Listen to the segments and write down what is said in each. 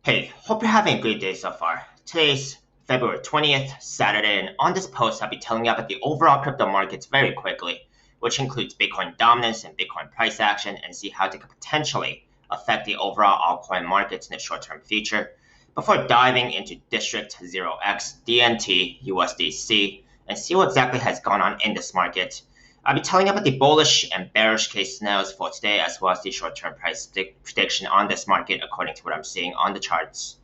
Hey, hope you're having a great day so far. Today's February 20th, Saturday, and on this post, I'll be telling you about the overall crypto markets very quickly, which includes Bitcoin dominance and Bitcoin price action, and see how they could potentially affect the overall altcoin markets in the short-term future, before diving into District0x, DNTUSDC, and see what exactly has gone on in this market. I'll be telling you about the bullish and bearish case scenarios for today, as well as the short-term price prediction on this market according to what I'm seeing on the charts.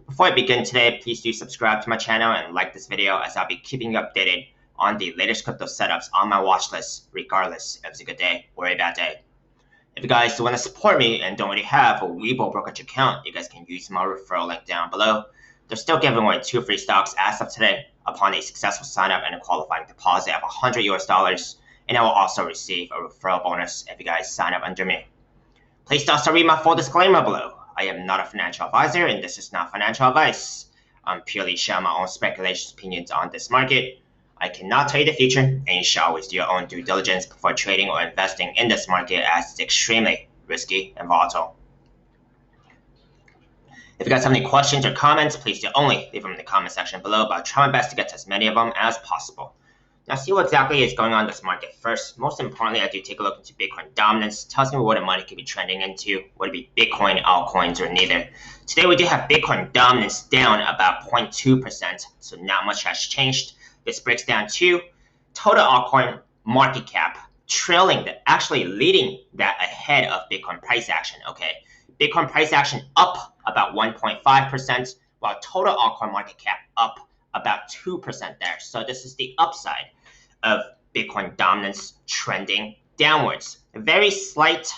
Before I begin today, please do subscribe to my channel and like this video, as I'll be keeping you updated on the latest crypto setups on my watch list, regardless if it's a good day or a bad day. If you guys want to support me and don't already have a Webull brokerage account, you guys can use my referral link down below. They're still giving away 2 free stocks as of today upon a successful sign up and a qualifying deposit of $100. And I will also receive a referral bonus if you guys sign up under me. Please also read my full disclaimer below. I am not a financial advisor, and this is not financial advice. I'm purely sharing my own speculations opinions on this market. I cannot tell you the future, and you should always do your own due diligence before trading or investing in this market, as it's extremely risky and volatile. If you guys have any questions or comments, please do only leave them in the comment section below, but I'll try my best to get to as many of them as possible. Now, see what exactly is going on in this market first. Most importantly, I do take a look into Bitcoin dominance. Tells me where the money could be trending into, whether it be Bitcoin, altcoins, or neither. Today, we do have Bitcoin dominance down about 0.2%, so not much has changed. This breaks down to total altcoin market cap, trailing that, actually leading that ahead of Bitcoin price action. Okay, Bitcoin price action up about 1.5%, while total altcoin market cap up about 2% there. So this is the upside of Bitcoin dominance trending downwards. A very slight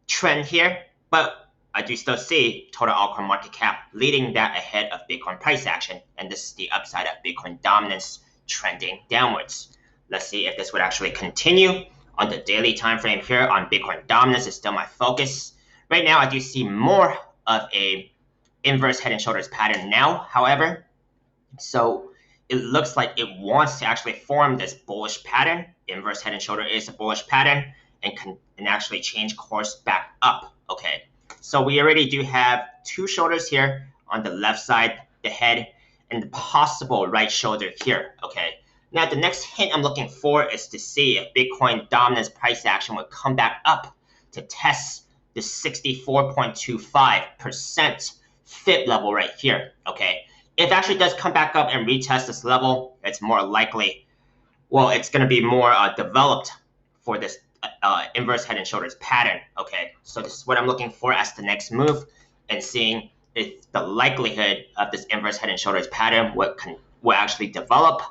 trend here, but I do still see total altcoin market cap leading that ahead of Bitcoin price action, and this is the upside of Bitcoin dominance trending downwards. Let's see if this would actually continue on the daily time frame here. On Bitcoin dominance is still my focus. Right now, I do see more of a inverse head and shoulders pattern now, however. So it looks like it wants to actually form this bullish pattern. Inverse head and shoulder is a bullish pattern, and can actually change course back up. Okay, so we already do have 2 shoulders here on the left side, the head, and the possible right shoulder here. Okay, now the next hint I'm looking for is to see if Bitcoin dominance price action would come back up to test the 64.25% fit level right here. Okay, if it actually does come back up and retest this level, it's more likely, well, it's going to be more developed for this inverse head and shoulders pattern. Okay, so this is what I'm looking for as the next move, and seeing if the likelihood of this inverse head and shoulders pattern will actually develop,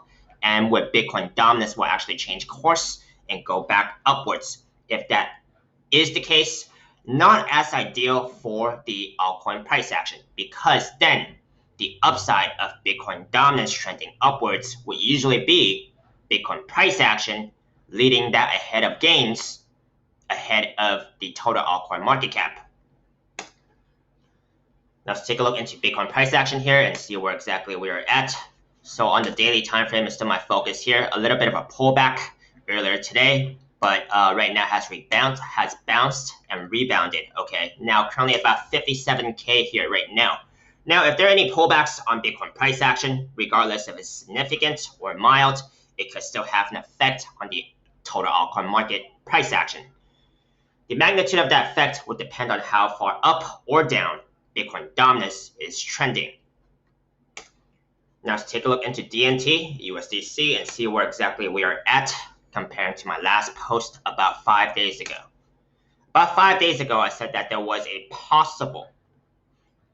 and where Bitcoin dominance will actually change course and go back upwards. If that is the case, not as ideal for the altcoin price action, because then the upside of Bitcoin dominance trending upwards would usually be Bitcoin price action leading that ahead of gains, ahead of the total altcoin market cap. Now let's take a look into Bitcoin price action here and see where exactly we are at. So on the daily time frame is still my focus here. A little bit of a pullback earlier today, but right now has bounced and rebounded. Okay, now currently about 57K here right now. Now, if there are any pullbacks on Bitcoin price action, regardless if it's significant or mild, it could still have an effect on the total altcoin market price action. The magnitude of that effect would depend on how far up or down Bitcoin dominance is trending. Now, let's take a look into DNTUSDC and see where exactly we are at compared to my last post about 5 days ago. About 5 days ago, I said that there was a possible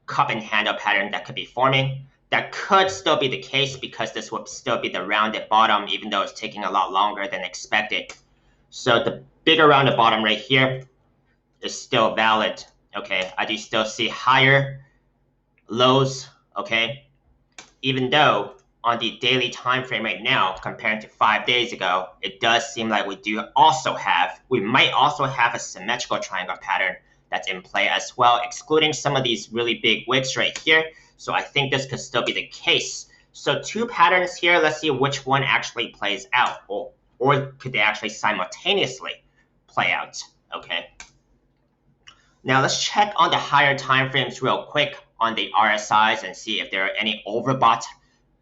cup and handle pattern that could be forming. That could still be the case, because this would still be the rounded bottom, even though it's taking a lot longer than expected. So the bigger rounded bottom right here is still valid. Okay, I do still see higher lows. Okay, even though on the daily time frame right now, compared to 5 days ago, it does seem like we might also have a symmetrical triangle pattern that's in play as well, excluding some of these really big wicks right here. So I think this could still be the case. So 2 patterns here. Let's see which one actually plays out, or could they actually simultaneously play out? Okay. Now let's check on the higher time frames real quick on the RSIs and see if there are any overbought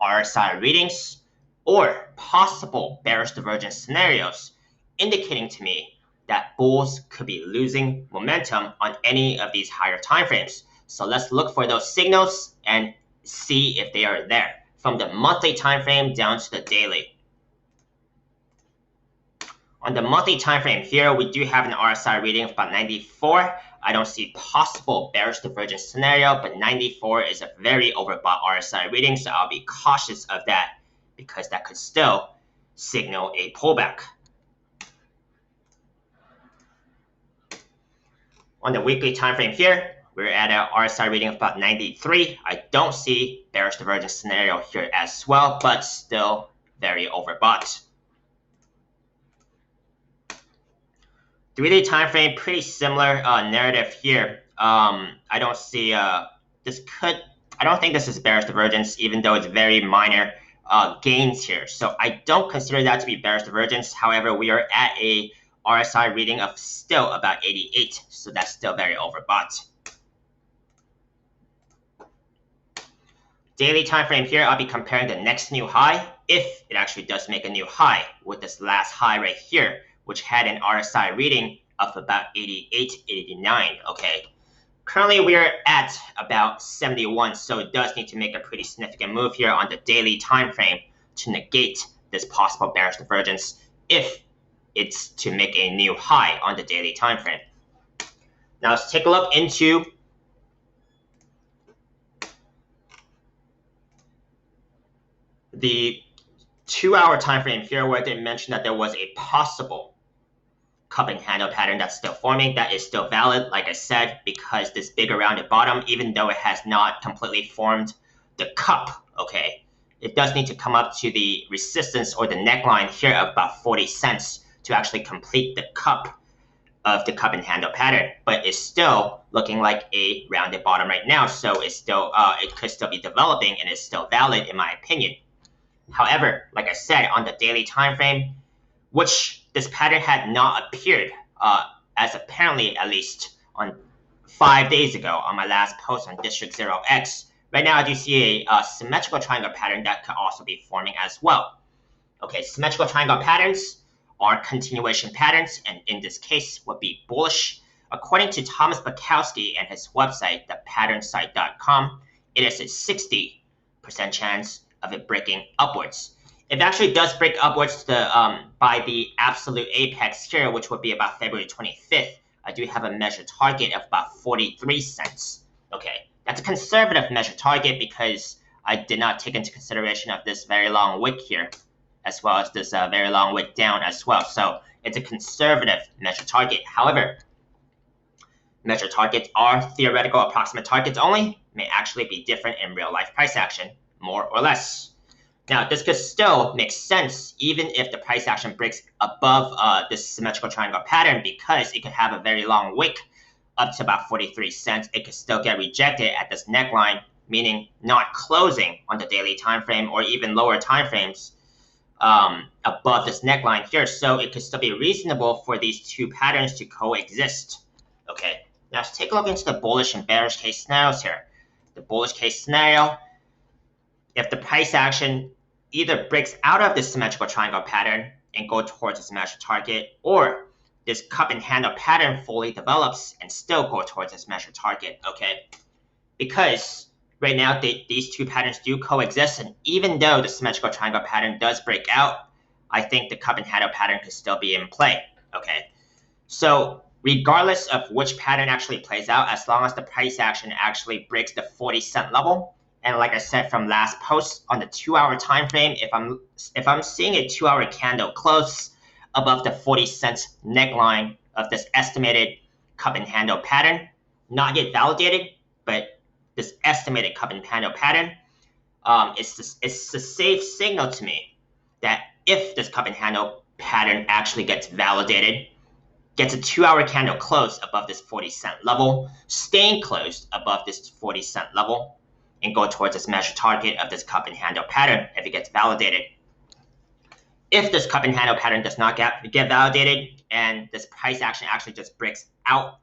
RSI readings or possible bearish divergence scenarios indicating to me that bulls could be losing momentum on any of these higher time frames. So let's look for those signals and see if they are there from the monthly time frame down to the daily. On the monthly time frame here, we do have an RSI reading of about 94. I don't see possible bearish divergence scenario, but 94 is a very overbought RSI reading, so I'll be cautious of that because that could still signal a pullback. On the weekly time frame here, we're at an RSI reading of about 93. I don't see bearish divergence scenario here as well, but still very overbought. 3-day time frame, pretty similar narrative here. I don't see I don't think this is bearish divergence, even though it's very minor gains here. So I don't consider that to be bearish divergence. However, we are at a RSI reading of still about 88, so that's still very overbought. Daily time frame here, I'll be comparing the next new high, if it actually does make a new high, with this last high right here, which had an RSI reading of about 88, 89, okay? Currently, we're at about 71, so it does need to make a pretty significant move here on the daily time frame to negate this possible bearish divergence if it's to make a new high on the daily time frame. Now let's take a look into the 2-hour time frame here, where they mentioned that there was a possible cup and handle pattern that's still forming. That is still valid, like I said, because this bigger rounded bottom, even though it has not completely formed the cup, okay, it does need to come up to the resistance or the neckline here of about 40 cents to actually complete the cup of the cup and handle pattern. But it's still looking like a rounded bottom right now, so it's still it could still be developing and it's still valid in my opinion. However, like I said, on the daily time frame, which this pattern had not appeared as apparently at least on 5 days ago on my last post on District0x. Right now, I do see a symmetrical triangle pattern that could also be forming as well. Okay, symmetrical triangle patterns are continuation patterns, and in this case would be bullish. According to Thomas Bukowski and his website, thepatternSite.com, it is a 60% chance of it breaking upwards. If it actually does break upwards to by the absolute apex here, which would be about February 25th, I do have a measured target of about 43 cents. Okay, that's a conservative measured target because I did not take into consideration of this very long wick here, as well as this very long wick down as well. So it's a conservative measured target. However, measured targets are theoretical approximate targets only, may actually be different in real life price action, more or less. Now, this could still make sense even if the price action breaks above this symmetrical triangle pattern, because it could have a very long wick up to about 43 cents. It could still get rejected at this neckline, meaning not closing on the daily time frame or even lower time frames above this neckline here. So it could still be reasonable for these two patterns to coexist. Okay, now let's take a look into the bullish and bearish case scenarios here. The bullish case scenario, if the price action either breaks out of this symmetrical triangle pattern and go towards its measured target, or this cup and handle pattern fully develops and still go towards its measured target, okay? Because right now these two patterns do coexist, and even though the symmetrical triangle pattern does break out, I think the cup and handle pattern could still be in play, okay? So regardless of which pattern actually plays out, as long as the price action actually breaks the 40-cent level, and like I said from last post, on the 2-hour time frame, if I'm seeing a 2-hour candle close above the 40 cents neckline of this estimated cup and handle pattern, not yet validated, but this estimated cup and handle pattern, it's a safe signal to me that if this cup and handle pattern actually gets validated, gets a 2-hour candle close above this 40-cent level, staying closed above this 40-cent level, and go towards this measured target of this cup and handle pattern if it gets validated. If this cup and handle pattern does not get validated and this price action actually just breaks out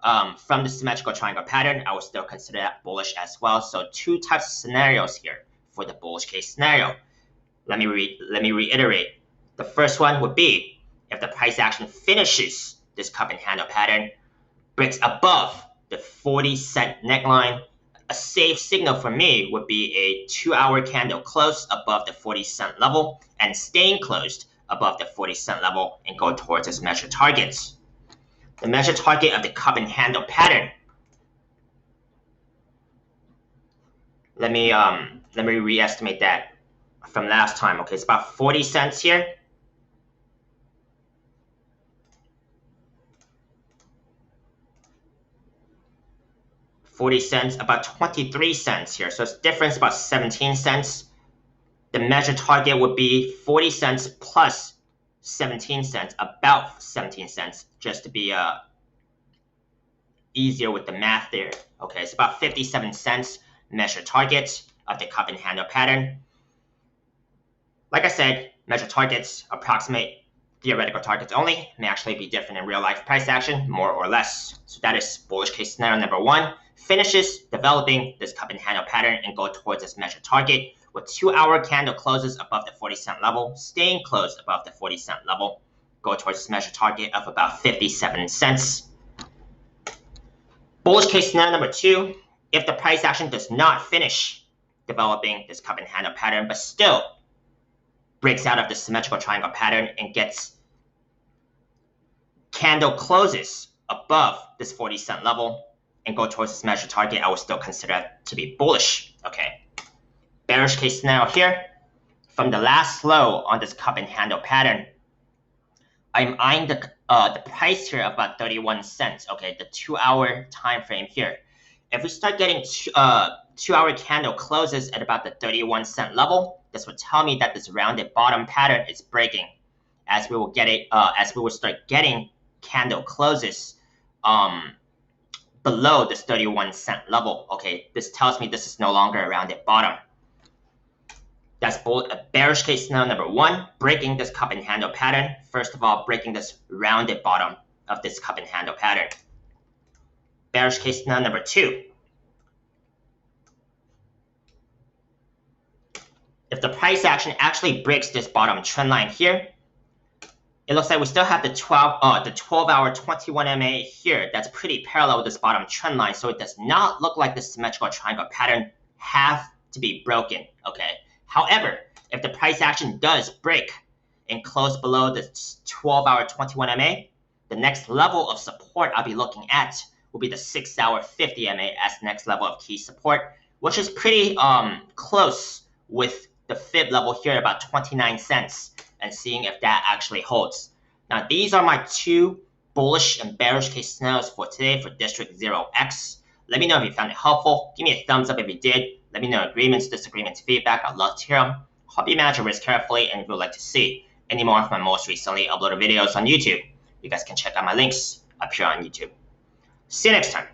from the symmetrical triangle pattern, I would still consider that bullish as well. So two types of scenarios here for the bullish case scenario. Let me reiterate. The first one would be if the price action finishes this cup and handle pattern, breaks above the 40-cent neckline. A safe signal for me would be a 2-hour candle close above the 40-cent level and staying closed above the 40-cent level and go towards its measured targets. The measured target of the cup and handle pattern. Let me re-estimate that from last time. Okay, it's about 40 cents here. $0.40, about 23 cents here. So it's difference about 17 cents. The measured target would be 40 cents plus 17 cents, about 17 cents, just to be easier with the math there. Okay, it's about 57 cents measured target of the cup and handle pattern. Like I said, measured targets approximate theoretical targets only, may actually be different in real life price action, more or less. So that is bullish case scenario number 1. Finishes developing this cup and handle pattern and go towards its measured target with 2-hour candle closes above the 40-cent level, staying closed above the 40-cent level, go towards its measured target of about 57 cents. Bullish case scenario number 2, if the price action does not finish developing this cup and handle pattern, but still breaks out of the symmetrical triangle pattern and gets candle closes above this 40-cent level and go towards this measured target, I would still consider that to be bullish. Okay. Bearish case scenario here. From the last low on this cup and handle pattern, I'm eyeing the price here of about 31 cents. Okay, the 2-hour time frame here. If we start getting 2-hour candle closes at about the 31 cent level, this would tell me that this rounded bottom pattern is breaking. As we will start getting candle closes below this 31 cent level. Okay, this tells me this is no longer a rounded bottom. That's a bearish case scenario number 1, breaking this cup and handle pattern. First of all, breaking this rounded bottom of this cup and handle pattern. Bearish case scenario number 2. If the price action actually breaks this bottom trend line here, it looks like we still have the 12-hour 21 MA here. That's pretty parallel with this bottom trend line, so it does not look like the symmetrical triangle pattern have to be broken. Okay. However, if the price action does break and close below the 12-hour 21 MA, the next level of support I'll be looking at will be the 6-hour 50 MA as the next level of key support, which is pretty close with the fib level here at about 29 cents, and seeing if that actually holds. Now, these are my 2 bullish and bearish case scenarios for today for District0x. Let me know if you found it helpful. Give me a thumbs up if you did. Let me know agreements, disagreements, feedback. I'd love to hear them. Hope you manage your risk carefully, and if you would like to see any more of my most recently uploaded videos on YouTube, you guys can check out my links up here on YouTube. See you next time.